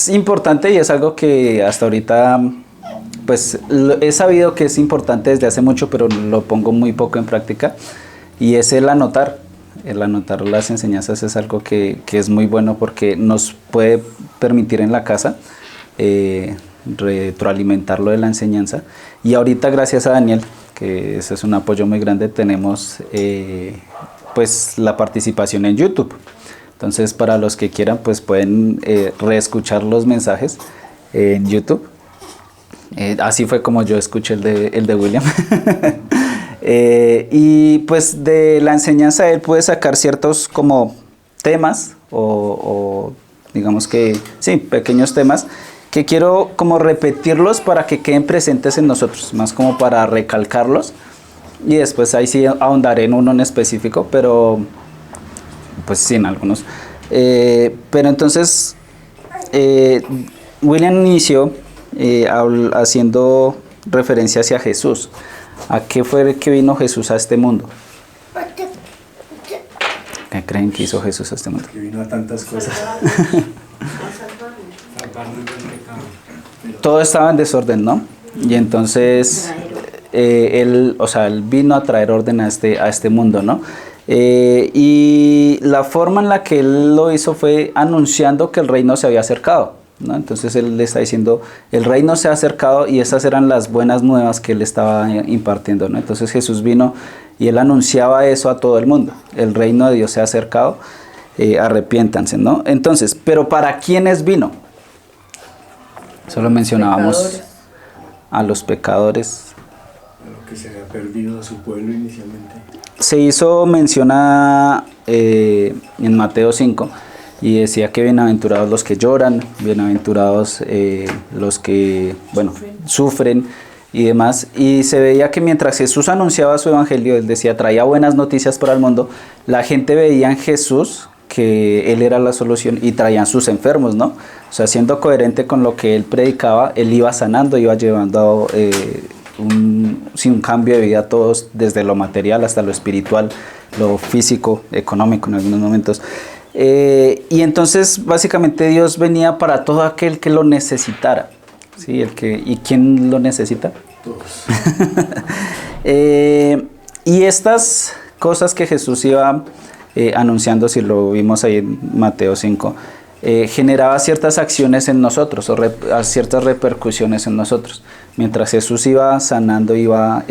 es importante y es algo que hasta ahorita pues he sabido que es importante desde hace mucho, pero lo pongo muy poco en práctica, y es el anotar. El anotar las enseñanzas es algo que es muy bueno porque nos puede permitir en la casa retroalimentar lo de la enseñanza. Y ahorita, gracias a Daniel, que ese es un apoyo muy grande, tenemos pues la participación en YouTube. Entonces, para los que quieran, pues pueden reescuchar los mensajes en YouTube. Así fue como yo escuché el de William. Y pues de la enseñanza él puede sacar ciertos como temas o digamos que sí, pequeños temas que quiero como repetirlos para que queden presentes en nosotros, más como para recalcarlos, y después ahí sí ahondaré en uno en específico, pero pues sí, en algunos. Pero entonces William inició haciendo referencia hacia Jesús. ¿A qué fue que vino Jesús a este mundo? ¿Qué creen que hizo Jesús a este mundo? Que vino a tantas cosas. Todo estaba en desorden, ¿no? Y entonces él vino a traer orden a este mundo, ¿no? Y la forma en la que él lo hizo fue anunciando que el reino se había acercado, ¿no? Entonces él le está diciendo, el reino se ha acercado, y esas eran las buenas nuevas que él estaba impartiendo, ¿no? Entonces Jesús vino y él anunciaba eso a todo el mundo, el reino de Dios se ha acercado, arrepiéntanse, ¿no? Entonces, ¿pero para quiénes vino? Solo mencionábamos pecadores. A los pecadores. A lo que se había perdido a su pueblo inicialmente. Se hizo mención en Mateo 5, y decía que bienaventurados los que lloran, bienaventurados los que, bueno, sufren y demás. Y se veía que mientras Jesús anunciaba su evangelio, él decía, traía buenas noticias para el mundo, la gente veía en Jesús que él era la solución, y traían sus enfermos, ¿no? O sea, siendo coherente con lo que él predicaba, él iba sanando, iba llevando un cambio de vida a todos, desde lo material hasta lo espiritual, lo físico, económico en algunos momentos. Y entonces básicamente Dios venía para todo aquel que lo necesitara, ¿sí? ¿Y quién lo necesita? Todos. Y estas cosas que Jesús iba anunciando, si lo vimos ahí en Mateo 5, generaba ciertas acciones en nosotros, o ciertas repercusiones en nosotros. Mientras Jesús iba sanando, iba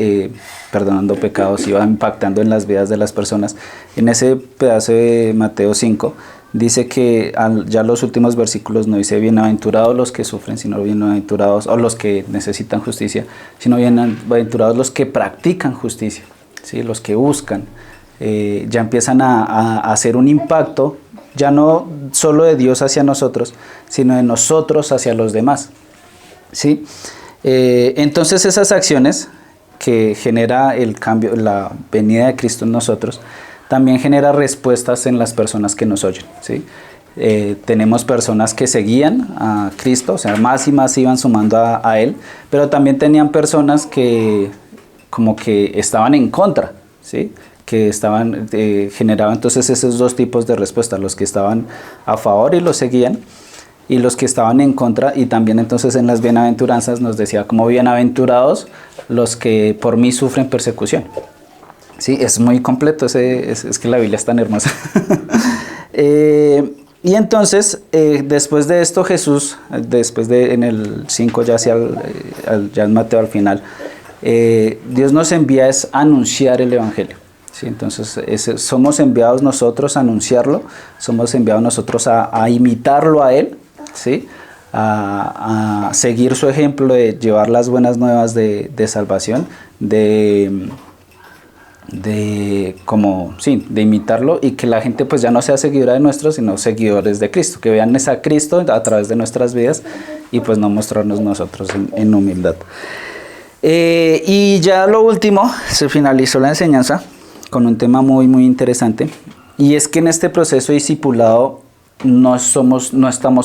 perdonando pecados, iba impactando en las vidas de las personas. En ese pedazo de Mateo 5 dice que ya los últimos versículos no dice bienaventurados los que sufren, sino bienaventurados, o los que necesitan justicia, sino bienaventurados los que practican justicia, ¿sí? Los que buscan. Ya empiezan a hacer un impacto, ya no solo de Dios hacia nosotros, sino de nosotros hacia los demás, ¿sí? Entonces esas acciones que genera el cambio, la venida de Cristo en nosotros, también genera respuestas en las personas que nos oyen, ¿sí? Tenemos personas que seguían a Cristo, o sea, más y más iban sumando a Él, pero también tenían personas que como que estaban en contra, ¿sí? Que generaban entonces esos dos tipos de respuesta, los que estaban a favor y los seguían, y los que estaban en contra. Y también entonces en las bienaventuranzas nos decía como bienaventurados los que por mí sufren persecución. Sí, es muy completo, es que la Biblia es tan hermosa. Y entonces, después de esto Jesús, en el 5 ya ya en Mateo al final, Dios nos envía es a anunciar el evangelio. Sí, entonces somos enviados nosotros a anunciarlo, somos enviados nosotros a imitarlo a Él, ¿sí? A seguir su ejemplo de llevar las buenas nuevas de salvación, de imitarlo, y que la gente pues ya no sea seguidora de nuestros, sino seguidores de Cristo, que vean a Cristo a través de nuestras vidas, y pues no mostrarnos nosotros en humildad. Y ya lo último, se finalizó la enseñanza con un tema muy muy interesante, y es que en este proceso discipulado no estamos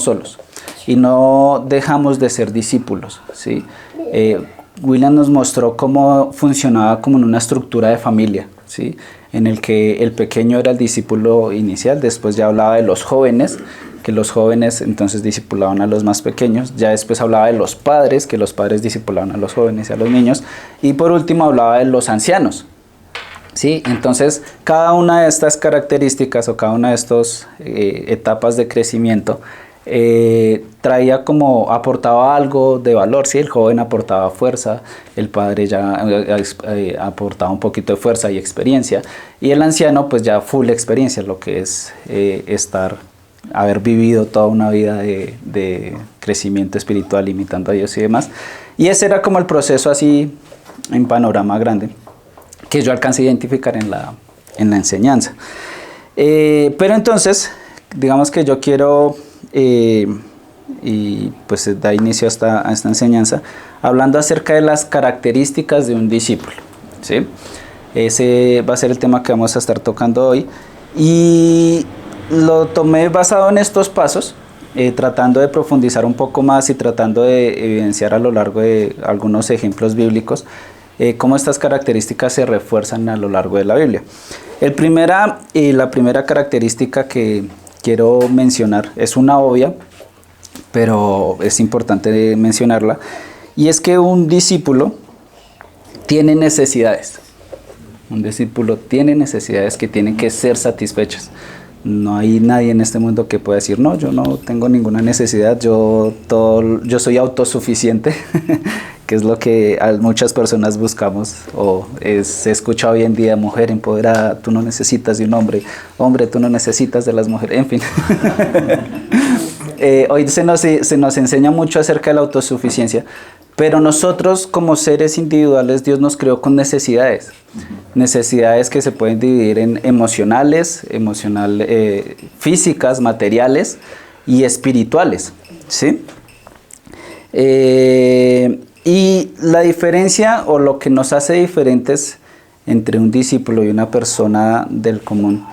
solos y no dejamos de ser discípulos, ¿sí? William nos mostró cómo funcionaba como en una estructura de familia, ¿sí? En el que el pequeño era el discípulo inicial, después ya hablaba de los jóvenes, que los jóvenes entonces discipulaban a los más pequeños. Ya después hablaba de los padres, que los padres discipulaban a los jóvenes y a los niños. Y por último hablaba de los ancianos. ¿Sí? Entonces, cada una de estas características o cada una de estas etapas de crecimiento traía como, aportaba algo de valor, ¿sí? El joven aportaba fuerza, el padre ya aportaba un poquito de fuerza y experiencia, y el anciano pues ya full experiencia, lo que es haber vivido toda una vida de crecimiento espiritual imitando a Dios y demás. Y ese era como el proceso así en panorama grande que yo alcancé a identificar en la enseñanza. Pero entonces, digamos que yo quiero, y pues da inicio a esta enseñanza, hablando acerca de las características de un discípulo, ¿sí? Ese va a ser el tema que vamos a estar tocando hoy. Y lo tomé basado en estos pasos, tratando de profundizar un poco más y tratando de evidenciar a lo largo de algunos ejemplos bíblicos cómo estas características se refuerzan a lo largo de la Biblia. La primera característica que quiero mencionar es una obvia, pero es importante mencionarla, y es que un discípulo tiene necesidades. Un discípulo tiene necesidades que tienen que ser satisfechas. No hay nadie en este mundo que pueda decir, no, yo no tengo ninguna necesidad, yo soy autosuficiente, que es lo que muchas personas buscamos, se escucha hoy en día: mujer empoderada, tú no necesitas de un hombre, hombre, tú no necesitas de las mujeres, en fin. Hoy se nos enseña mucho acerca de la autosuficiencia, pero nosotros como seres individuales, Dios nos creó con necesidades. Necesidades que se pueden dividir en emocionales, físicas, materiales y espirituales, ¿sí? Y la diferencia, o lo que nos hace diferentes entre un discípulo y una persona del común,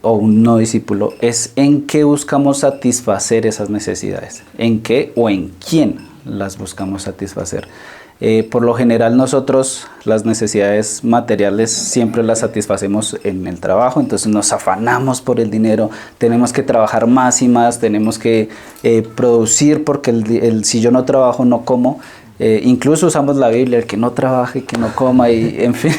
o un no discípulo, es en qué buscamos satisfacer esas necesidades, en qué o en quién las buscamos satisfacer. Por lo general nosotros las necesidades materiales siempre las satisfacemos en el trabajo, entonces nos afanamos por el dinero, tenemos que trabajar más y más, tenemos que producir, porque si yo no trabajo no como. Incluso usamos la Biblia: el que no trabaje, que no coma, y en fin.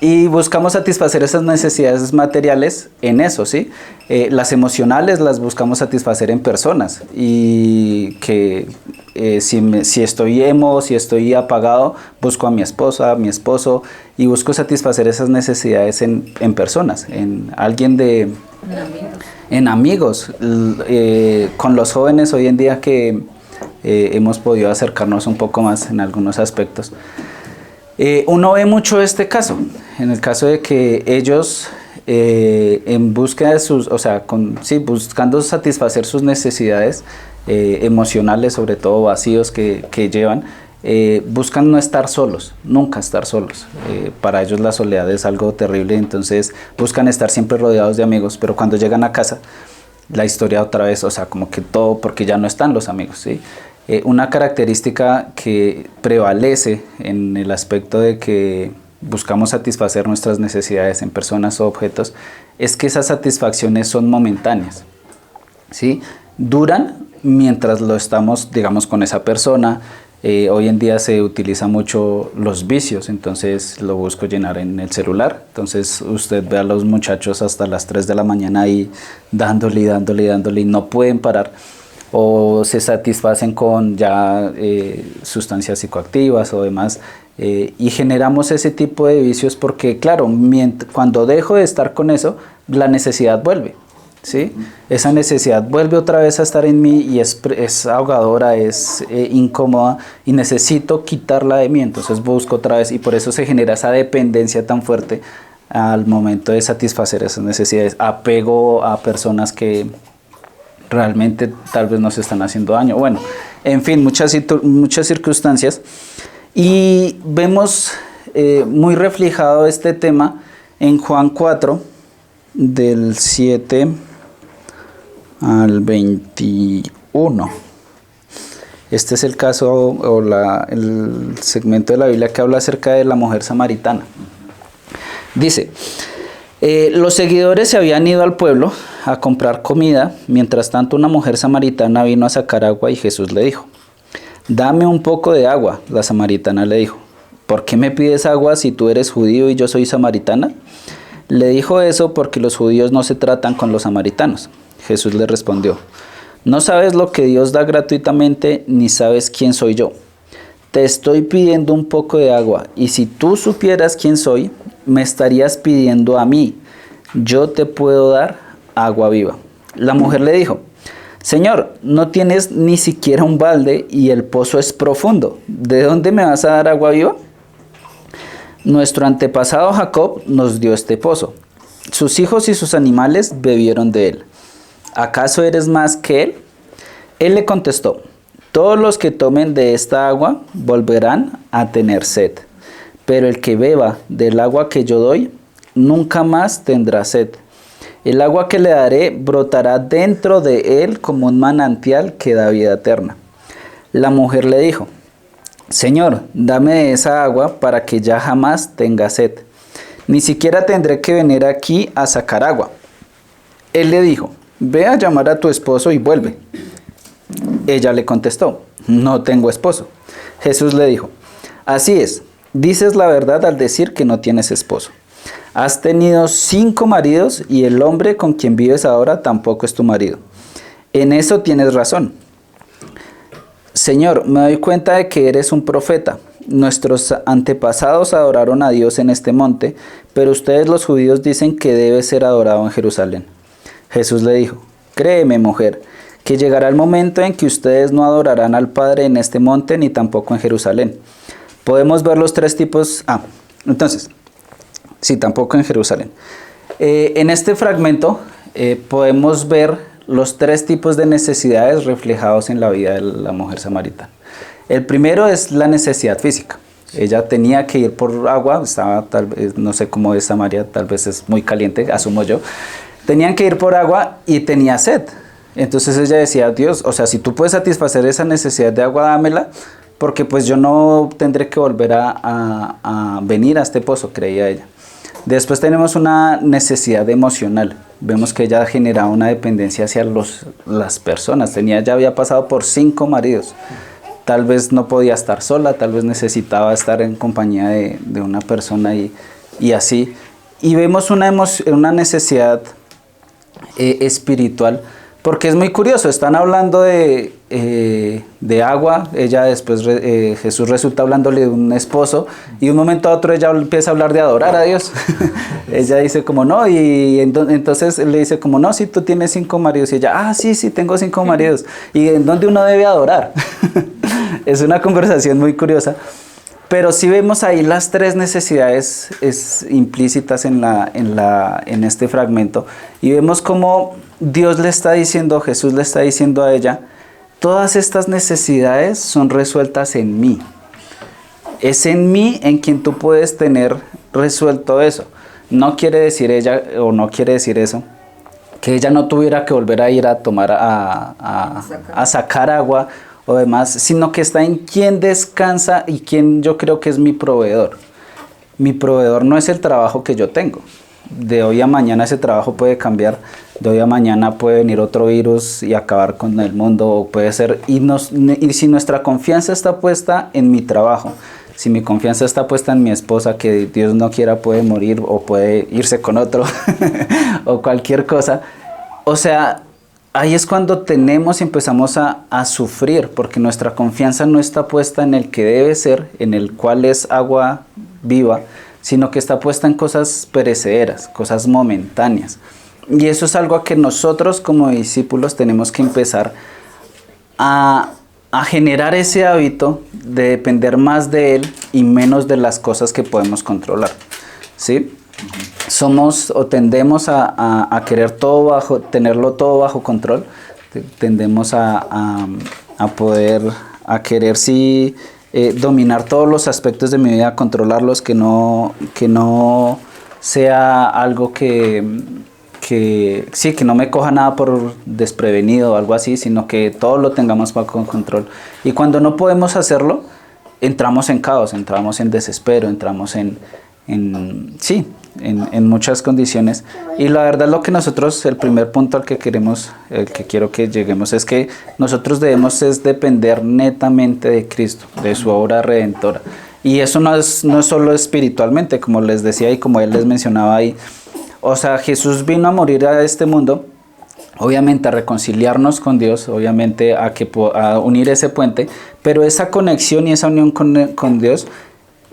Y buscamos satisfacer esas necesidades materiales en eso, ¿sí? Las emocionales las buscamos satisfacer en personas, y que si estoy emo, si estoy apagado, busco a mi esposa, a mi esposo, y busco satisfacer esas necesidades en personas, en alguien en amigos. Con los jóvenes hoy en día que hemos podido acercarnos un poco más en algunos aspectos. Uno ve mucho este caso, en el caso de que ellos en búsqueda de buscando satisfacer sus necesidades emocionales, sobre todo vacíos que llevan, buscan no estar solos, nunca estar solos. Para ellos la soledad es algo terrible, entonces buscan estar siempre rodeados de amigos, pero cuando llegan a casa, la historia otra vez, como que todo, porque ya no están los amigos, ¿sí? Una característica que prevalece en el aspecto de que buscamos satisfacer nuestras necesidades en personas o objetos es que esas satisfacciones son momentáneas, ¿sí? Duran mientras lo estamos, digamos, con esa persona. Hoy en día se utiliza mucho los vicios, entonces lo busco llenar en el celular. Entonces usted ve a los muchachos hasta las 3 de la mañana ahí dándole y no pueden parar. O se satisfacen con ya sustancias psicoactivas o demás, y generamos ese tipo de vicios porque, claro, cuando dejo de estar con eso, la necesidad vuelve, ¿sí? Esa necesidad vuelve otra vez a estar en mí y es ahogadora, es incómoda, y necesito quitarla de mí, entonces busco otra vez, y por eso se genera esa dependencia tan fuerte al momento de satisfacer esas necesidades, apego a personas que realmente tal vez nos están haciendo daño. Bueno, en fin, muchas circunstancias. Y vemos muy reflejado este tema en Juan 4, del 7 al 21. Este es el caso o el segmento de la Biblia que habla acerca de la mujer samaritana. Dice: los seguidores se habían ido al pueblo a comprar comida. Mientras tanto, una mujer samaritana vino a sacar agua y Jesús le dijo: «Dame un poco de agua». La samaritana le dijo: «¿Por qué me pides agua si tú eres judío y yo soy samaritana?». Le dijo eso porque los judíos no se tratan con los samaritanos. Jesús le respondió: «No sabes lo que Dios da gratuitamente, ni sabes quién soy yo. Te estoy pidiendo un poco de agua, y si tú supieras quién soy, me estarías pidiendo a mí. Yo te puedo dar agua viva». La mujer le dijo: «Señor, no tienes ni siquiera un balde y el pozo es profundo. ¿De dónde me vas a dar agua viva? Nuestro antepasado Jacob nos dio este pozo. Sus hijos y sus animales bebieron de él. ¿Acaso eres más que él?». Él le contestó: «Todos los que tomen de esta agua volverán a tener sed, pero el que beba del agua que yo doy nunca más tendrá sed. El agua que le daré brotará dentro de él como un manantial que da vida eterna». La mujer le dijo: «Señor, dame de esa agua para que ya jamás tenga sed. Ni siquiera tendré que venir aquí a sacar agua». Él le dijo: «Ve a llamar a tu esposo y vuelve». Ella le contestó: «No tengo esposo». Jesús le dijo: «Así es, dices la verdad al decir que no tienes esposo. Has tenido 5 maridos y el hombre con quien vives ahora tampoco es tu marido. En eso tienes razón». «Señor, me doy cuenta de que eres un profeta. Nuestros antepasados adoraron a Dios en este monte, pero ustedes los judíos dicen que debe ser adorado en Jerusalén». Jesús le dijo: «Créeme, mujer, que llegará el momento en que ustedes no adorarán al Padre en este monte ni tampoco en Jerusalén». Podemos ver los 3 tipos... Sí, tampoco en Jerusalén. En este fragmento podemos ver los 3 tipos de necesidades reflejados en la vida de la mujer samaritana. El primero es la necesidad física. Ella tenía que ir por agua, estaba tal vez, no sé cómo es Samaria, tal vez es muy caliente, asumo yo. Tenían que ir por agua y tenía sed. Entonces ella decía: «Dios, o sea, si tú puedes satisfacer esa necesidad de agua, dámela, porque pues yo no tendré que volver a venir a este pozo», creía ella. Después tenemos una necesidad emocional. Vemos que ella generaba una dependencia hacia las personas. Ya había pasado por 5 maridos. Tal vez no podía estar sola, tal vez necesitaba estar en compañía de una persona y así. Y vemos una necesidad espiritual, porque es muy curioso. Están hablando de agua. Ella después, Jesús resulta hablándole de un esposo, y de un momento a otro ella empieza a hablar de adorar a Dios. Ella dice como no, y entonces le dice como no, si tú tienes 5 maridos, y ella: sí, tengo 5 maridos. ¿Y en dónde uno debe adorar? Es una conversación muy curiosa. Pero sí vemos ahí las 3 necesidades implícitas en este fragmento, y vemos cómo Dios le está diciendo, Jesús le está diciendo a ella: todas estas necesidades son resueltas en mí. Es en mí en quien tú puedes tener resuelto eso. No quiere decir ella, o no quiere decir eso, que ella no tuviera que volver a ir a tomar, a sacar agua o demás, sino que está en quien descansa y quien yo creo que es mi proveedor. Mi proveedor no es el trabajo que yo tengo. De hoy a mañana ese trabajo puede cambiar. De hoy a mañana puede venir otro virus y acabar con el mundo, o puede ser, y si nuestra confianza está puesta en mi trabajo, si mi confianza está puesta en mi esposa, que Dios no quiera puede morir o puede irse con otro o cualquier cosa, o sea, ahí es cuando empezamos a sufrir, porque nuestra confianza no está puesta en el que debe ser, en el cual es agua viva, sino que está puesta en cosas perecederas, cosas momentáneas. Y eso es algo a que nosotros como discípulos tenemos que empezar a generar ese hábito de depender más de Él y menos de las cosas que podemos controlar, ¿sí? Somos o tendemos a querer tenerlo todo bajo control. Tendemos a querer sí dominar todos los aspectos de mi vida, controlarlos, que no sea algo que no me coja nada por desprevenido o algo así, sino que todo lo tengamos bajo control. Y cuando no podemos hacerlo, entramos en caos, entramos en desespero, entramos en en muchas condiciones. Y la verdad lo que nosotros, el primer punto al que queremos, el que quiero que lleguemos, es que nosotros debemos es depender netamente de Cristo, de su obra redentora. Y eso no es solo espiritualmente, como les decía y como él les mencionaba ahí. O sea, Jesús vino a morir a este mundo, obviamente a reconciliarnos con Dios, obviamente a unir ese puente, pero esa conexión y esa unión con Dios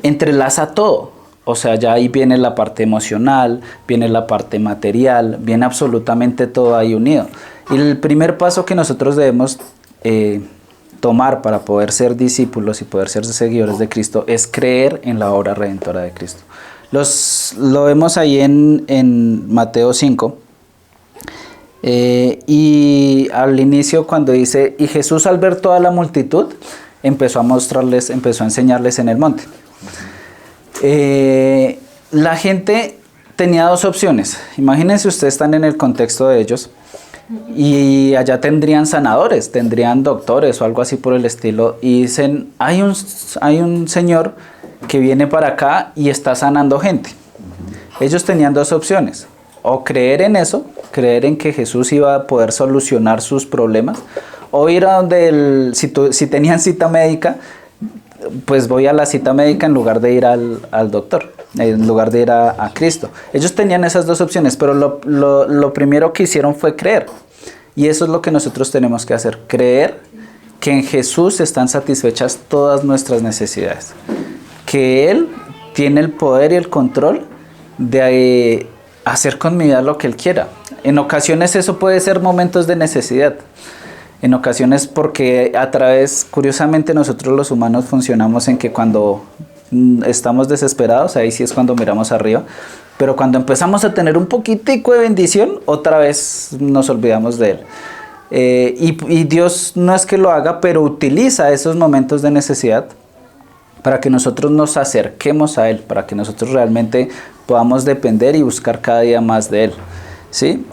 entrelaza todo. O sea, ya ahí viene la parte emocional, viene la parte material, viene absolutamente todo ahí unido. Y el primer paso que nosotros debemos tomar para poder ser discípulos y poder ser seguidores de Cristo es creer en la obra redentora de Cristo. Lo vemos ahí en Mateo 5. Y al inicio cuando dice, y Jesús al ver toda la multitud, empezó a enseñarles en el monte. La gente tenía dos opciones. Imagínense, ustedes están en el contexto de ellos y allá tendrían sanadores, tendrían doctores o algo así por el estilo, y dicen, hay un señor que viene para acá y está sanando gente. Ellos tenían dos opciones: o creer en eso, creer en que Jesús iba a poder solucionar sus problemas, o ir a donde si tenían cita médica, pues voy a la cita médica en lugar de ir al doctor, en lugar de ir a Cristo. Ellos tenían esas dos opciones, pero lo primero que hicieron fue creer. Y eso es lo que nosotros tenemos que hacer: creer que en Jesús están satisfechas todas nuestras necesidades, que Él tiene el poder y el control de hacer con mi vida lo que Él quiera. En ocasiones eso puede ser momentos de necesidad. En ocasiones porque curiosamente nosotros los humanos funcionamos en que cuando estamos desesperados, ahí sí es cuando miramos arriba, pero cuando empezamos a tener un poquitico de bendición, otra vez nos olvidamos de Él. Y Dios no es que lo haga, pero utiliza esos momentos de necesidad para que nosotros nos acerquemos a Él, para que nosotros realmente podamos depender y buscar cada día más de Él, ¿sí?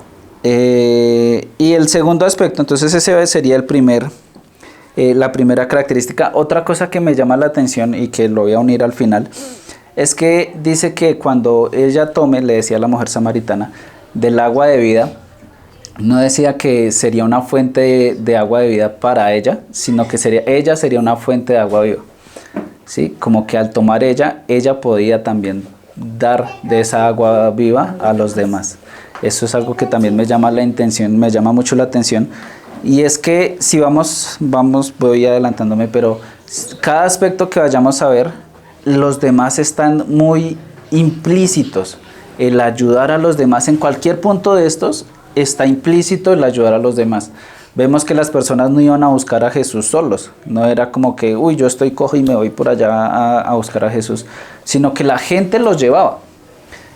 Y el segundo aspecto, entonces ese sería la primera característica. Otra cosa que me llama la atención y que lo voy a unir al final, es que dice que cuando ella tome, le decía a la mujer samaritana, del agua de vida, no decía que sería una fuente de agua de vida para ella, sino que ella sería una fuente de agua viva, ¿sí? Como que al tomar ella podía también dar de esa agua viva a los demás. Eso es algo que también me llama mucho la atención. Y es que si voy adelantándome, pero cada aspecto que vayamos a ver, los demás están muy implícitos. El ayudar a los demás en cualquier punto de estos está implícito el ayudar a los demás. Vemos que las personas no iban a buscar a Jesús solos. No era como que, yo estoy cojo y me voy por allá a buscar a Jesús, sino que la gente los llevaba.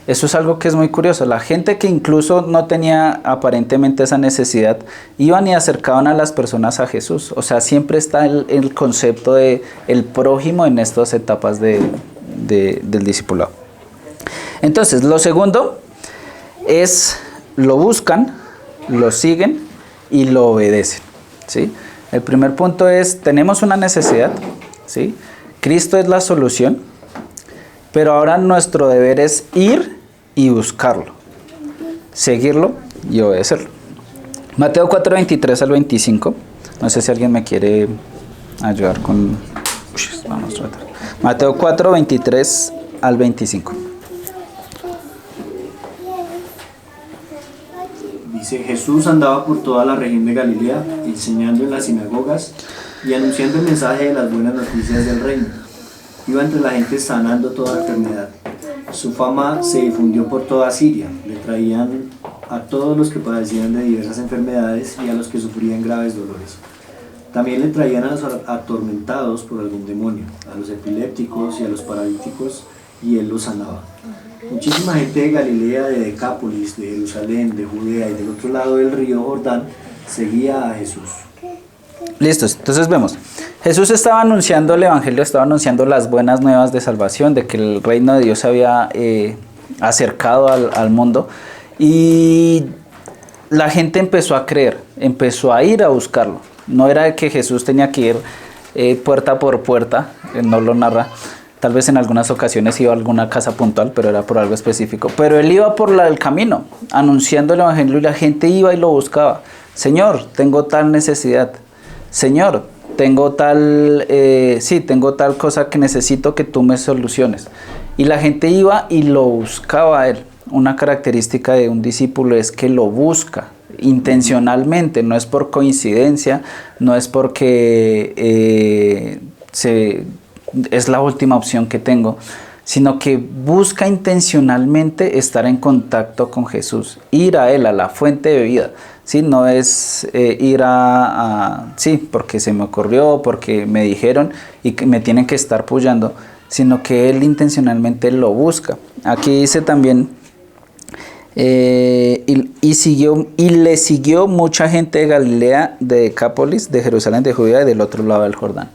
Eso es algo que es muy curioso. La gente que incluso no tenía aparentemente esa necesidad, iban y acercaban a las personas a Jesús. O sea, siempre está el concepto de el prójimo en estas etapas del discipulado. Entonces, lo segundo es, lo buscan, lo siguen y lo obedecen, ¿sí? El primer punto es, tenemos una necesidad, ¿sí? Cristo es la solución, pero ahora nuestro deber es ir y buscarlo, seguirlo y obedecerlo. Mateo 4, 23 al 25. No sé si alguien me quiere ayudar con... Vamos a tratar. Mateo 4, 23 al 25. Dice: Jesús andaba por toda la región de Galilea, enseñando en las sinagogas y anunciando el mensaje de las buenas noticias del reino. Iba entre la gente sanando toda enfermedad. Su fama se difundió por toda Siria. Le traían a todos los que padecían de diversas enfermedades y a los que sufrían graves dolores. También le traían a los atormentados por algún demonio, a los epilépticos y a los paralíticos, y él los sanaba. Muchísima gente de Galilea, de Decápolis, de Jerusalén, de Judea y del otro lado del río Jordán seguía a Jesús. Listos, entonces vemos. Jesús estaba anunciando el evangelio, estaba anunciando las buenas nuevas de salvación, de que el reino de Dios se había acercado al mundo, y la gente empezó a creer, empezó a ir a buscarlo. No era que Jesús tenía que ir puerta por puerta, no lo narra, Tal vez en algunas ocasiones iba a alguna casa puntual, pero era por algo específico. Pero él iba por el camino, anunciando el evangelio, y la gente iba y lo buscaba. Señor, tengo tal necesidad. Señor, tengo tengo tal cosa que necesito que tú me soluciones. Y la gente iba y lo buscaba a él. Una característica de un discípulo es que lo busca intencionalmente, no es por coincidencia, no es porque es la última opción que tengo, sino que busca intencionalmente estar en contacto con Jesús, ir a Él, a la fuente de vida. ¿Sí? No es ir porque se me ocurrió, porque me dijeron y que me tienen que estar apoyando, sino que Él intencionalmente lo busca. Aquí dice también, y le siguió mucha gente de Galilea, de Decápolis, de Jerusalén, de Judea y del otro lado del Jordán.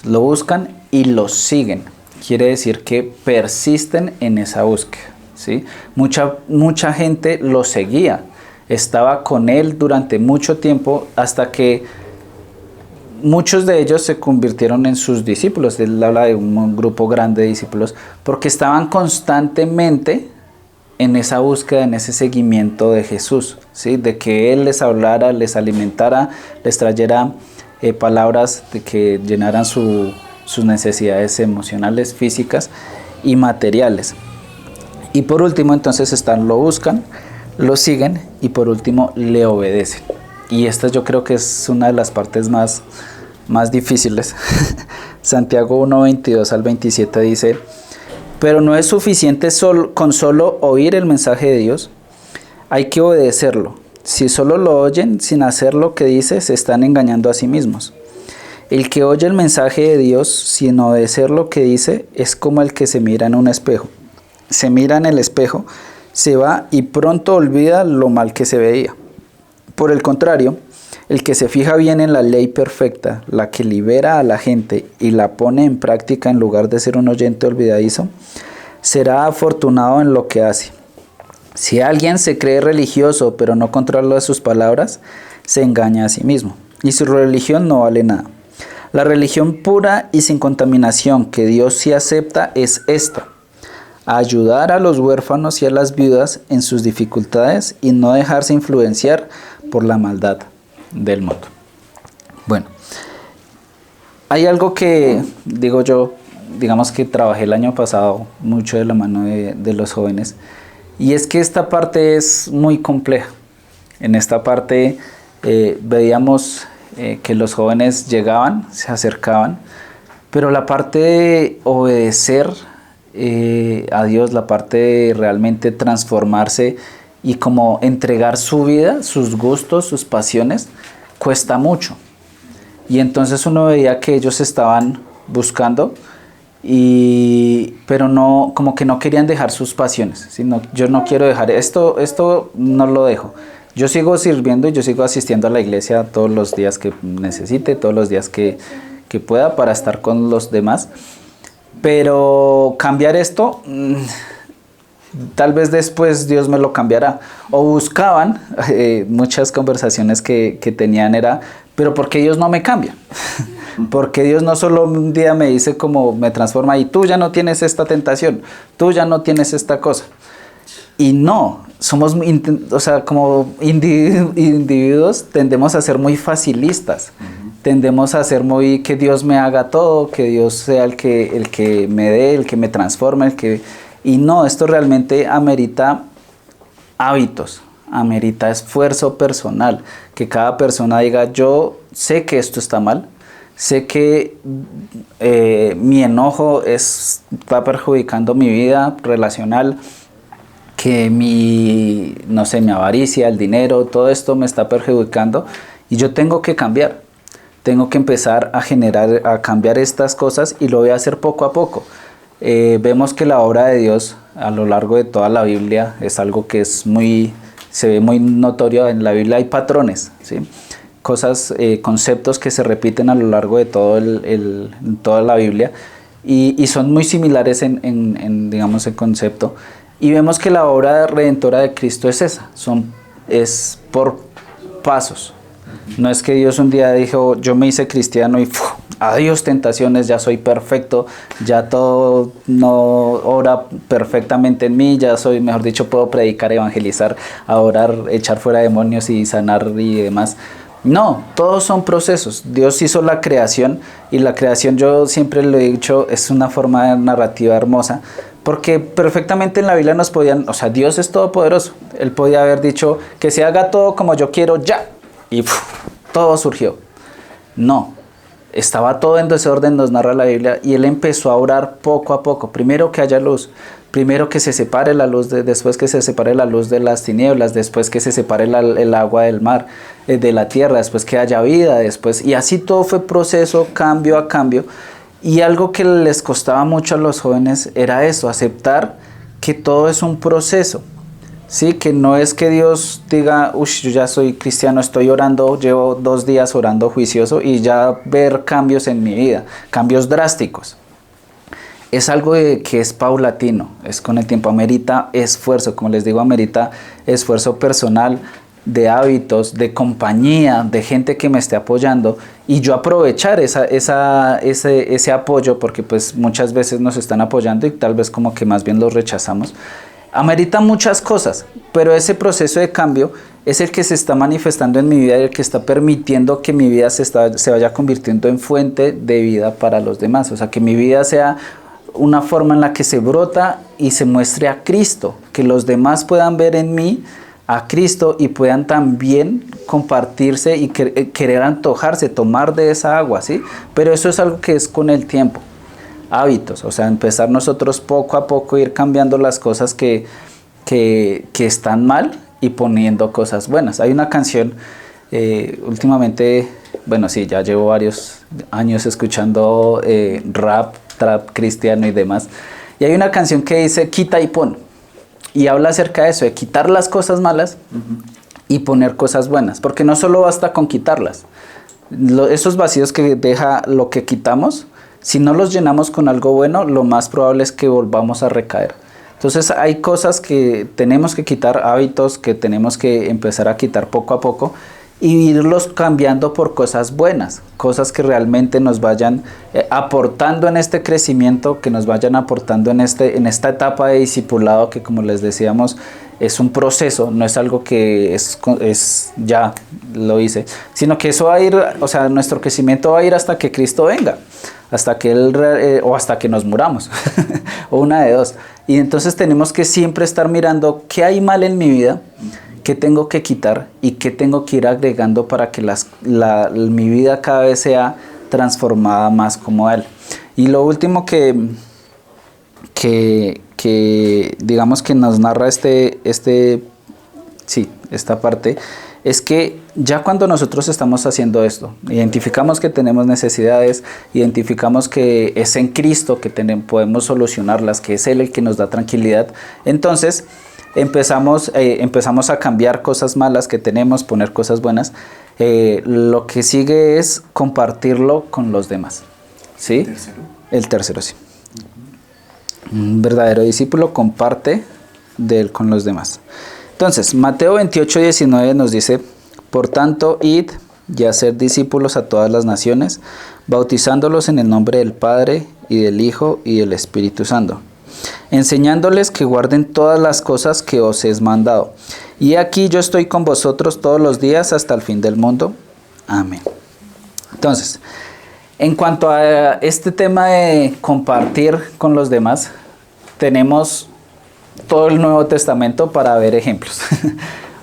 Lo buscan y lo siguen. Quiere decir que persisten en esa búsqueda, ¿sí? Mucha gente lo seguía. Estaba con él durante mucho tiempo hasta que muchos de ellos se convirtieron en sus discípulos. Él habla de un grupo grande de discípulos porque estaban constantemente en esa búsqueda, en ese seguimiento de Jesús, ¿sí? De que Él les hablara, les alimentara, les trayera palabras de que llenaran sus necesidades emocionales, físicas y materiales. Y por último, entonces lo buscan, lo siguen y por último le obedecen. Y esta yo creo que es una de las partes más difíciles. Santiago 1, 22 al 27 dice: pero no es suficiente con solo oír el mensaje de Dios, hay que obedecerlo. Si solo lo oyen sin hacer lo que dice, se están engañando a sí mismos. El que oye el mensaje de Dios sin obedecer lo que dice es como el que se mira en un espejo. Se mira en el espejo, se va y pronto olvida lo mal que se veía. Por el contrario, el que se fija bien en la ley perfecta, la que libera a la gente y la pone en práctica en lugar de ser un oyente olvidadizo, será afortunado en lo que hace. Si alguien se cree religioso pero no controla sus palabras, se engaña a sí mismo y su religión no vale nada. La religión pura y sin contaminación que Dios sí acepta es esta: ayudar a los huérfanos y a las viudas en sus dificultades y no dejarse influenciar por la maldad del mundo. Bueno, hay algo que digamos que trabajé el año pasado mucho de la mano de los jóvenes, y es que esta parte es muy compleja. En esta parte veíamos que los jóvenes llegaban, se acercaban, pero la parte de obedecer a Dios, la parte de realmente transformarse y como entregar su vida, sus gustos, sus pasiones, cuesta mucho. Y entonces uno veía que ellos estaban buscando, pero no, como que no querían dejar sus pasiones, sino yo no quiero dejar esto no lo dejo. Yo sigo sirviendo y yo sigo asistiendo a la iglesia todos los días que necesite, todos los días que pueda para estar con los demás. Pero cambiar esto, tal vez después Dios me lo cambiará. O buscaban, muchas conversaciones que tenían era, pero ¿por qué Dios no me cambia? Porque Dios no solo un día me dice como me transforma y tú ya no tienes esta tentación, tú ya no tienes esta cosa. Y no, somos, como individuos tendemos a ser muy facilistas. Tendemos a ser muy que Dios me haga todo, que Dios sea el que me dé, el que me transforme, y no, esto realmente amerita hábitos, amerita esfuerzo personal, que cada persona diga, yo sé que esto está mal, sé que mi enojo está perjudicando mi vida relacional, que mi avaricia, el dinero, todo esto me está perjudicando y yo tengo que cambiar. Tengo que empezar a cambiar estas cosas y lo voy a hacer poco a poco. Vemos que la obra de Dios a lo largo de toda la Biblia es algo que se ve muy notorio. En la Biblia hay patrones, ¿sí? Cosas, conceptos que se repiten a lo largo de toda la Biblia y son muy similares digamos, en concepto. Y vemos que la obra redentora de Cristo es esa, es por pasos. No es que Dios un día dijo, yo me hice cristiano y adiós tentaciones, ya soy perfecto, ya todo no obra perfectamente en mí, ya soy, mejor dicho, puedo predicar, evangelizar, orar, echar fuera demonios y sanar y demás. No, todos son procesos. Dios hizo la creación y la creación, yo siempre lo he dicho, es una forma narrativa hermosa, porque perfectamente en la Biblia nos podían, o sea, Dios es todopoderoso. Él podía haber dicho que se haga todo como yo quiero ya y todo surgió. No, estaba todo en desorden, nos narra la Biblia, y Él empezó a orar poco a poco. Primero que haya luz, primero que se separe la luz, después que se separe la luz de las tinieblas, después que se separe el agua del mar, de la tierra, después que haya vida, después, y así todo fue proceso, cambio a cambio. Y algo que les costaba mucho a los jóvenes era eso, aceptar que todo es un proceso. Sí, que no es que Dios diga, uy, yo ya soy cristiano, estoy orando, llevo 2 días orando juicioso y ya ver cambios en mi vida, cambios drásticos. Es algo que es paulatino, es con el tiempo, amerita esfuerzo, como les digo, amerita esfuerzo personal, de hábitos, de compañía, de gente que me esté apoyando, y yo aprovechar ese apoyo, porque pues muchas veces nos están apoyando y tal vez como que más bien los rechazamos. Amerita muchas cosas, pero ese proceso de cambio es el que se está manifestando en mi vida y el que está permitiendo que mi vida se vaya convirtiendo en fuente de vida para los demás. O sea, que mi vida sea una forma en la que se brota y se muestre a Cristo, que los demás puedan ver en mí a Cristo y puedan también compartirse y querer antojarse, tomar de esa agua, ¿sí? Pero eso es algo que es con el tiempo. Hábitos, o sea, empezar nosotros poco a poco, ir cambiando las cosas que están mal y poniendo cosas buenas. Hay una canción, últimamente, bueno, sí, ya llevo varios años escuchando rap, trap cristiano y demás, y hay una canción que dice quita y pon, y habla acerca de eso, de quitar las cosas malas y poner cosas buenas, porque no solo basta con quitarlas, esos vacíos que deja lo que quitamos, si no los llenamos con algo bueno, lo más probable es que volvamos a recaer. Entonces hay cosas que tenemos que quitar, hábitos que tenemos que empezar a quitar poco a poco y irlos cambiando por cosas buenas, cosas que realmente nos vayan aportando en este crecimiento, que nos vayan aportando en esta etapa de discipulado que, como les decíamos, es un proceso, no es algo que es ya lo hice, sino que eso va a ir, o sea, nuestro crecimiento va a ir hasta que Cristo venga, hasta que o hasta que nos muramos, o una de dos. Y entonces tenemos que siempre estar mirando qué hay mal en mi vida, qué tengo que quitar y qué tengo que ir agregando para que mi vida cada vez sea transformada más como Él. Y lo último que digamos que nos narra esta parte, es que ya cuando nosotros estamos haciendo esto, identificamos que tenemos necesidades, identificamos que es en Cristo que podemos solucionarlas, que es Él el que nos da tranquilidad, entonces empezamos a cambiar cosas malas que tenemos, poner cosas buenas. Lo que sigue es compartirlo con los demás, ¿sí? El tercero, sí. Un verdadero discípulo comparte de él con los demás. Entonces, Mateo 28:19 nos dice: por tanto, id y haced discípulos a todas las naciones, bautizándolos en el nombre del Padre y del Hijo y del Espíritu Santo, enseñándoles que guarden todas las cosas que os he mandado. Y aquí yo estoy con vosotros todos los días hasta el fin del mundo. Amén. Entonces, en cuanto a este tema de compartir con los demás, tenemos todo el Nuevo Testamento para ver ejemplos.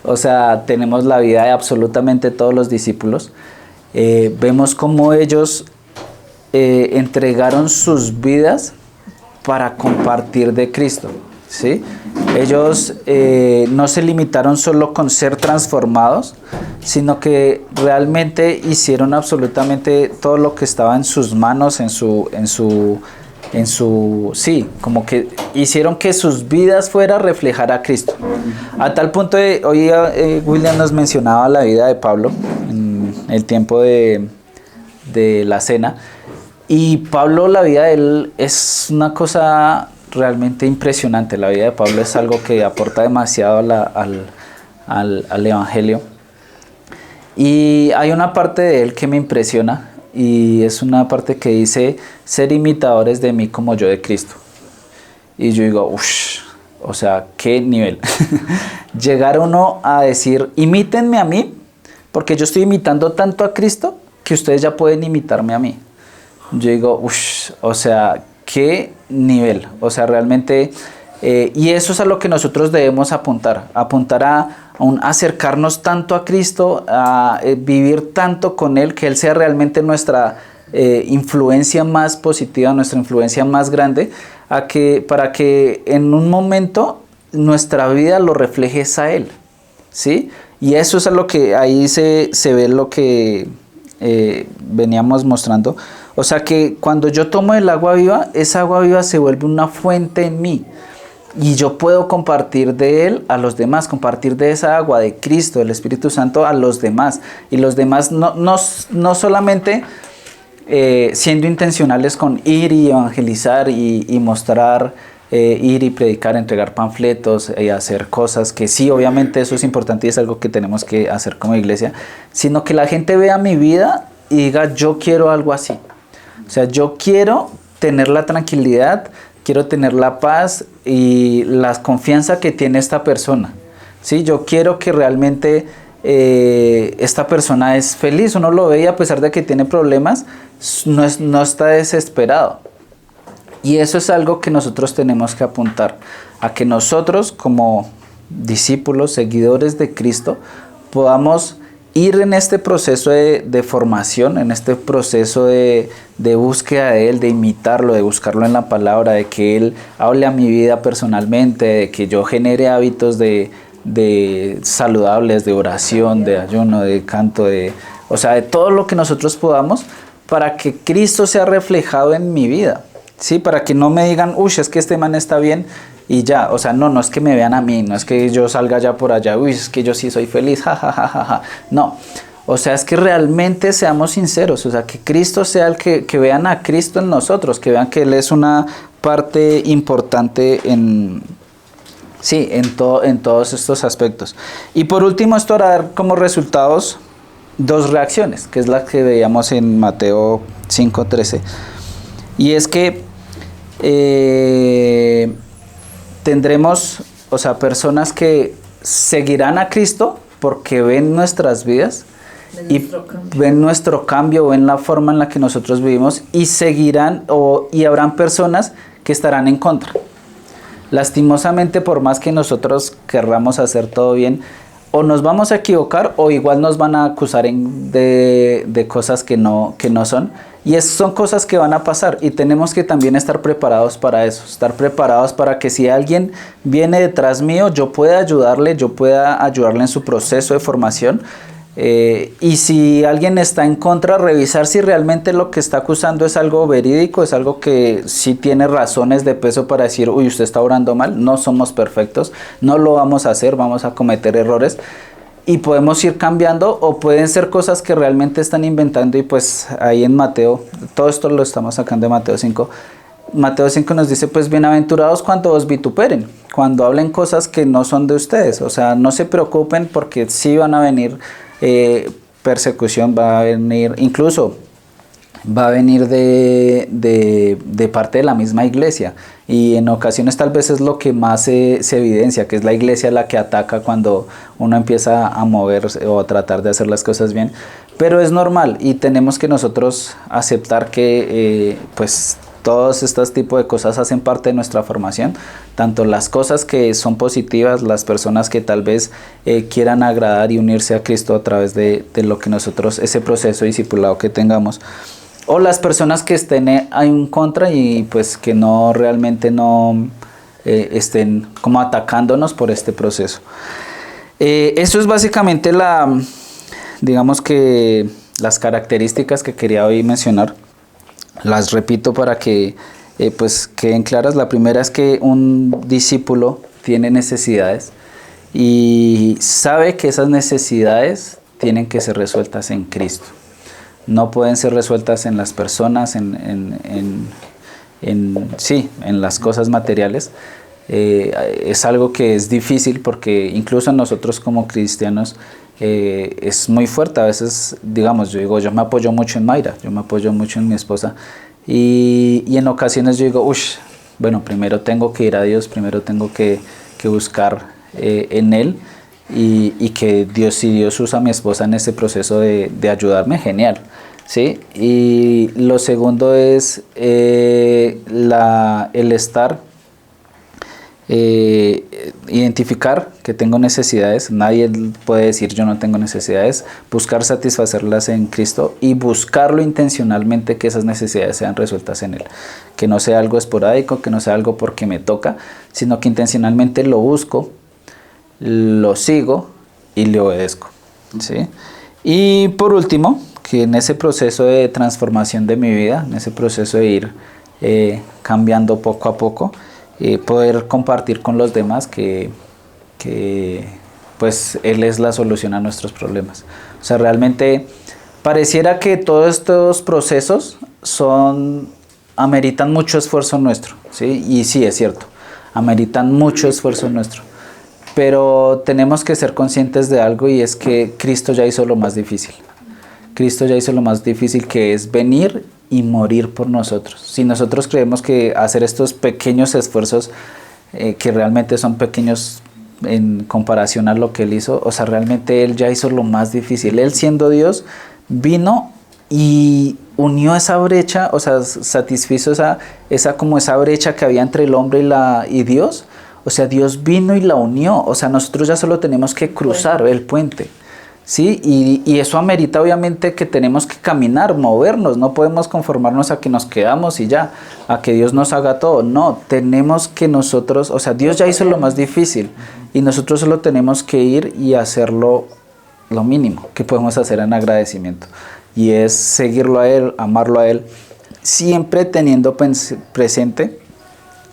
O sea, tenemos la vida de absolutamente todos los discípulos. Vemos cómo ellos entregaron sus vidas para compartir de Cristo, ¿sí? Ellos no se limitaron solo con ser transformados, sino que realmente hicieron absolutamente todo lo que estaba en sus manos, sí, como que hicieron que sus vidas fuera reflejar a Cristo. A tal punto de, hoy William nos mencionaba la vida de Pablo en el tiempo de la cena, y Pablo, la vida de él es una cosa realmente impresionante. La vida de Pablo es algo que aporta demasiado al Evangelio. Y hay una parte de él que me impresiona, y es una parte que dice, ser imitadores de mí como yo de Cristo. Y yo digo, uff, o sea, qué nivel. Llegar uno a decir, imítenme a mí, porque yo estoy imitando tanto a Cristo que ustedes ya pueden imitarme a mí. Yo digo, uff, o sea, qué nivel. O sea, realmente, y eso es a lo que nosotros debemos apuntar a acercarnos tanto a Cristo, a vivir tanto con Él, que Él sea realmente nuestra influencia más positiva, nuestra influencia más grande, para que en un momento nuestra vida lo refleje a Él, ¿sí? Y eso es a lo que ahí se ve lo que veníamos mostrando. O sea que cuando yo tomo el agua viva, esa agua viva se vuelve una fuente en mí. Y yo puedo compartir de Él a los demás, compartir de esa agua de Cristo, del Espíritu Santo a los demás. Y los demás no solamente siendo intencionales con ir y evangelizar y mostrar, ir y predicar, entregar panfletos y hacer cosas que sí, obviamente eso es importante y es algo que tenemos que hacer como iglesia, sino que la gente vea mi vida y diga, yo quiero algo así. O sea, yo quiero tener la tranquilidad, quiero tener la paz y la confianza que tiene esta persona, ¿sí? Yo quiero que realmente esta persona es feliz, uno lo ve y a pesar de que tiene problemas, no está desesperado. Y eso es algo que nosotros tenemos que apuntar, a que nosotros como discípulos, seguidores de Cristo, podamos ir en este proceso de formación, en este proceso de búsqueda de Él, de imitarlo, de buscarlo en la palabra, de que Él hable a mi vida personalmente, de que yo genere hábitos de saludables, de oración, de ayuno, de canto, o sea, de todo lo que nosotros podamos para que Cristo sea reflejado en mi vida, ¿sí? Para que no me digan, uy, es que este man está bien y ya, o sea, no es que me vean a mí, no es que yo salga ya por allá, uy, es que yo sí soy feliz, ja. No, o sea, es que realmente seamos sinceros, o sea, que Cristo sea el que vean a Cristo en nosotros, que vean que Él es una parte importante en todos estos aspectos. Y por último, esto hará dar como resultados 2 reacciones, que es la que veíamos en Mateo 5:13. Y es que tendremos, o sea, personas que seguirán a Cristo porque ven nuestras vidas y ven nuestro cambio, ven la forma en la que nosotros vivimos y seguirán y habrán personas que estarán en contra. Lastimosamente, por más que nosotros querramos hacer todo bien, o nos vamos a equivocar o igual nos van a acusar de cosas que no son. Y son cosas que van a pasar y tenemos que también estar preparados para eso, estar preparados para que si alguien viene detrás mío, yo pueda ayudarle en su proceso de formación. Y si alguien está en contra, revisar si realmente lo que está acusando es algo verídico, es algo que sí tiene razones de peso para decir, uy, usted está orando mal, no somos perfectos, no lo vamos a hacer, vamos a cometer errores y podemos ir cambiando, o pueden ser cosas que realmente están inventando. Y pues ahí en Mateo, todo esto lo estamos sacando de Mateo 5. Mateo 5 nos dice, pues bienaventurados cuando os vituperen, cuando hablen cosas que no son de ustedes. O sea, no se preocupen porque sí van a venir persecución, va a venir, incluso va a venir de parte de la misma iglesia, y en ocasiones tal vez es lo que más se evidencia, que es la iglesia la que ataca cuando uno empieza a moverse o a tratar de hacer las cosas bien, pero es normal y tenemos que nosotros aceptar que pues todos estos tipos de cosas hacen parte de nuestra formación, tanto las cosas que son positivas, las personas que tal vez quieran agradar y unirse a Cristo a través de lo que nosotros, ese proceso discipulado que tengamos, o las personas que estén en contra y pues que no realmente estén como atacándonos por este proceso. Eso es básicamente digamos que las características que quería hoy mencionar. Las repito para que pues queden claras. La primera es que un discípulo tiene necesidades y sabe que esas necesidades tienen que ser resueltas en Cristo. No pueden ser resueltas en las personas, en las cosas materiales. Es algo que es difícil porque incluso nosotros como cristianos es muy fuerte. A veces, digamos, yo digo, yo me apoyo mucho en Mayra, yo me apoyo mucho en mi esposa, y en ocasiones yo digo, bueno, primero tengo que ir a Dios, primero tengo que buscar en Él, y que Dios, si Dios usa a mi esposa en este proceso de ayudarme, genial, ¿sí? Y lo segundo es el estar, identificar que tengo necesidades. Nadie puede decir yo no tengo necesidades. Buscar satisfacerlas en Cristo y buscarlo intencionalmente, que esas necesidades sean resueltas en Él, que no sea algo esporádico, que no sea algo porque me toca, sino que intencionalmente lo busco, lo sigo y le obedezco, ¿sí? Y por último, que en ese proceso de transformación de mi vida, en ese proceso de ir cambiando poco a poco, poder compartir con los demás que pues Él es la solución a nuestros problemas. O sea, realmente pareciera que todos estos procesos ameritan mucho esfuerzo nuestro, ¿sí? Y sí, es cierto, ameritan mucho esfuerzo nuestro. Pero tenemos que ser conscientes de algo, y es que Cristo ya hizo lo más difícil. Cristo ya hizo lo más difícil, que es venir y morir por nosotros. Si nosotros creemos que hacer estos pequeños esfuerzos, que realmente son pequeños en comparación a lo que Él hizo, o sea, realmente Él ya hizo lo más difícil. Él, siendo Dios, vino y unió esa brecha, o sea, satisfizo esa brecha que había entre el hombre y Dios. O sea, Dios vino y la unió. O sea, nosotros ya solo tenemos que cruzar el puente, ¿sí? Y eso amerita obviamente que tenemos que caminar, movernos. No podemos conformarnos a que nos quedamos y ya, a que Dios nos haga todo. No, tenemos que nosotros, o sea, Dios ya hizo lo más difícil, y nosotros solo tenemos que ir y hacerlo lo mínimo que podemos hacer en agradecimiento. Y es seguirlo a Él, amarlo a Él, siempre teniendo presente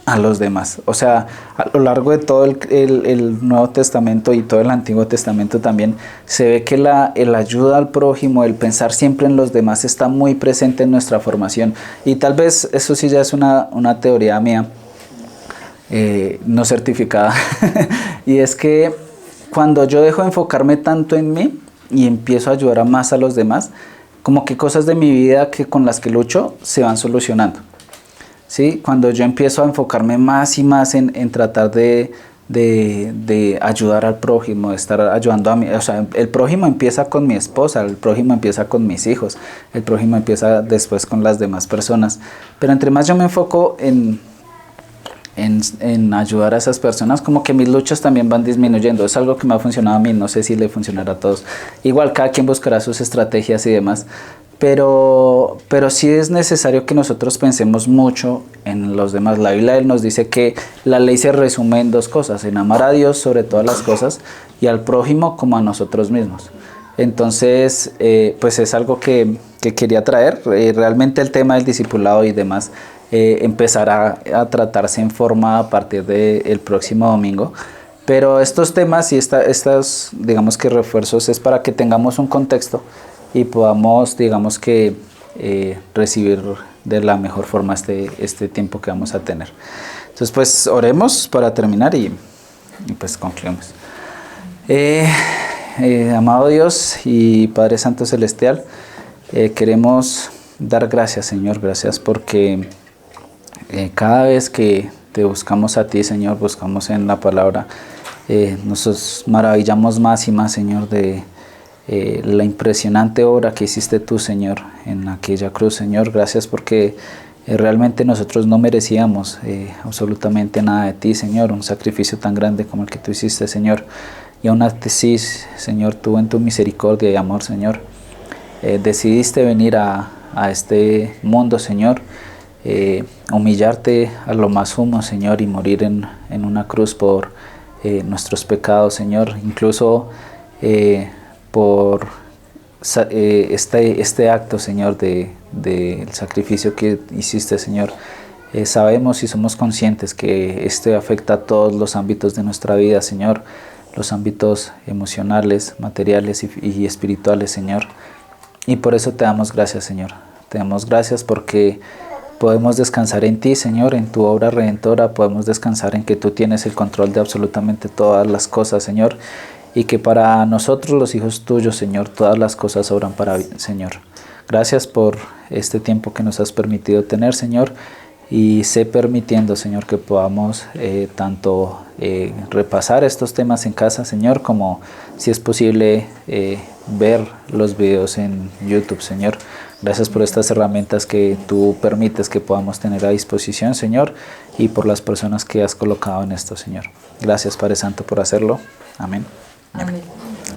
a los demás. O sea, a lo largo de todo el Nuevo Testamento y todo el Antiguo Testamento también se ve que el ayuda al prójimo, el pensar siempre en los demás, está muy presente en nuestra formación. Y tal vez eso sí ya es una teoría mía, no certificada. Y es que cuando yo dejo de enfocarme tanto en mí y empiezo a ayudar más a los demás, como que cosas de mi vida con las que lucho se van solucionando. ¿Sí? Cuando yo empiezo a enfocarme más y más en tratar de ayudar al prójimo, de estar ayudando a mí, o sea, el prójimo empieza con mi esposa, el prójimo empieza con mis hijos, el prójimo empieza después con las demás personas. Pero entre más yo me enfoco en ayudar a esas personas, como que mis luchas también van disminuyendo. Es algo que me ha funcionado a mí, no sé si le funcionará a todos. Igual cada quien buscará sus estrategias y demás. Pero sí es necesario que nosotros pensemos mucho en los demás. La Biblia nos dice que la ley se resume en dos cosas: en amar a Dios sobre todas las cosas y al prójimo como a nosotros mismos. Entonces, pues es algo que quería traer. Realmente el tema del discipulado y demás empezará a tratarse en forma a partir del próximo domingo. Pero estos temas y estas, digamos que refuerzos, es para que tengamos un contexto y podamos, digamos que, recibir de la mejor forma este tiempo que vamos a tener. Entonces, pues oremos para terminar y pues concluimos. Amado Dios y Padre Santo Celestial, queremos dar gracias, Señor, gracias porque cada vez que te buscamos a ti, Señor, buscamos en la palabra, nos maravillamos más y más, Señor, de la impresionante obra que hiciste tú, Señor, en aquella cruz, Señor. Gracias porque realmente nosotros no merecíamos absolutamente nada de ti, Señor, un sacrificio tan grande como el que tú hiciste, Señor. Y aún así, Señor, tú en tu misericordia y amor, Señor, decidiste venir a este mundo, Señor, humillarte a lo más sumo, Señor, y morir en una cruz por nuestros pecados, Señor, incluso por este acto, Señor, del sacrificio que hiciste, Señor. Sabemos y somos conscientes que este afecta a todos los ámbitos de nuestra vida, Señor, los ámbitos emocionales, materiales y espirituales, Señor. Y por eso te damos gracias, Señor. Te damos gracias porque podemos descansar en ti, Señor, en tu obra redentora. Podemos descansar en que tú tienes el control de absolutamente todas las cosas, Señor. y que para nosotros los hijos tuyos, Señor, todas las cosas obran para bien, Señor. Gracias por este tiempo que nos has permitido tener, Señor, y sé permitiendo, Señor, que podamos tanto repasar estos temas en casa, Señor, como si es posible ver los videos en YouTube, Señor. Gracias por estas herramientas que tú permites que podamos tener a disposición, Señor, y por las personas que has colocado en esto, Señor. Gracias, Padre Santo, por hacerlo. Amén. Amén.